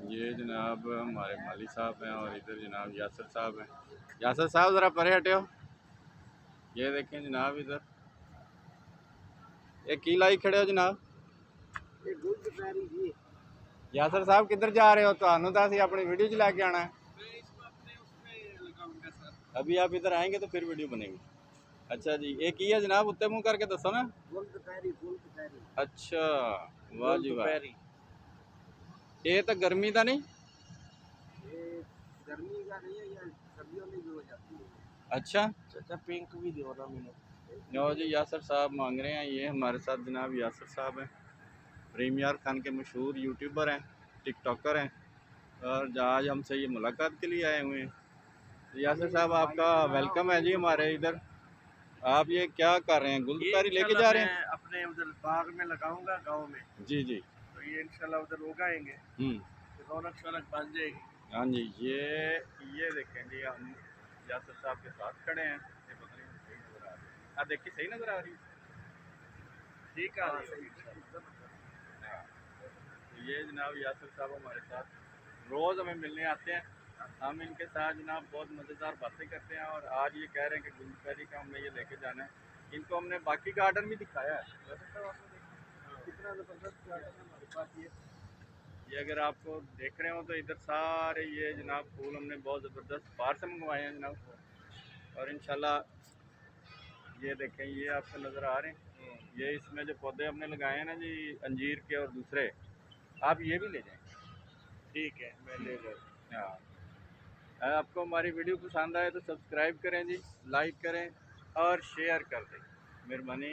ये जनाब हमारे माली साहब हैं और इधर जनाब यासर साहब हैं। यासर साहब ज़रा परे हटे हो। ये देखें जनाब इधर ये की लाई खड़े हो जनाब। यासर साहब किधर जा रहे हो? तो असी अपनी वीडियो च लैके आना है। अभी आप इधर आएंगे तो फिर वीडियो बनेगी। अच्छा जी, ये की है जनाब? उत्ते मुँह करके दसो ना। अच्छा, वाह जी वाह। ये तो गर्मी का नहीं? गर्मी का नहीं है, ये सर्दियों में भी हो जाती है। अच्छा चाचा पिंक भी दो ना मैंने। नो जी, यासर साहब मांग रहे हैं। ये हमारे साथ जनाब यासर साहब हैं, प्रीमियर खान के मशहूर यूट्यूबर हैं, टिकटॉकर हैं और आज हमसे ये मुलाकात के लिए आए हुए हैं। तो यासर साहब आपका वेलकम है जी हमारे इधर। आप ये क्या कर रहे हैं? गुलदस्तारी लेके जा रहे हैं? मैं अपने उधर बाग में लगाऊंगा गांव में, जी जी। तो ये इंशाल्लाह उधर उगाएंगे तो रौनक शौनक बन जाएगी। हाँ जी, ये देखें जी, हम यासर साहब के साथ खड़े हैं। ये पता नहीं सही नज़र आ रही है। आप देखिए, सही नज़र आ रही है? ठीक आ रही होगी इंशाल्लाह। हाँ, तो ये जनाब यासर साहब हमारे साथ रोज़ हमें मिलने आते हैं। हम इनके साथ जनाब बहुत मज़ेदार बातें करते हैं और आज ये कह रहे हैं कि गुलदस्तारी का हमने ये लेके जाना है। इनको हमने बाकी गार्डन भी दिखाया है। वैसे तो आपने देखा कितना ज़बरदस्त गार्डन है हमारे पास। ये अगर आपको देख रहे हो तो इधर सारे ये जनाब फूल हमने बहुत ज़बरदस्त बाहर से मंगवाए हैं जनाब। और इंशाल्लाह ये देखें, ये आपको नज़र आ रहे हैं। ये इसमें जो पौधे हमने लगाए हैं ना जी, अंजीर के और दूसरे, आप ये भी ले जाएं। ठीक है, मैं ले जाऊँ। हाँ, आपको हमारी वीडियो पसंद आए तो सब्सक्राइब करें जी, लाइक करें और शेयर कर दें, मेहरबानी।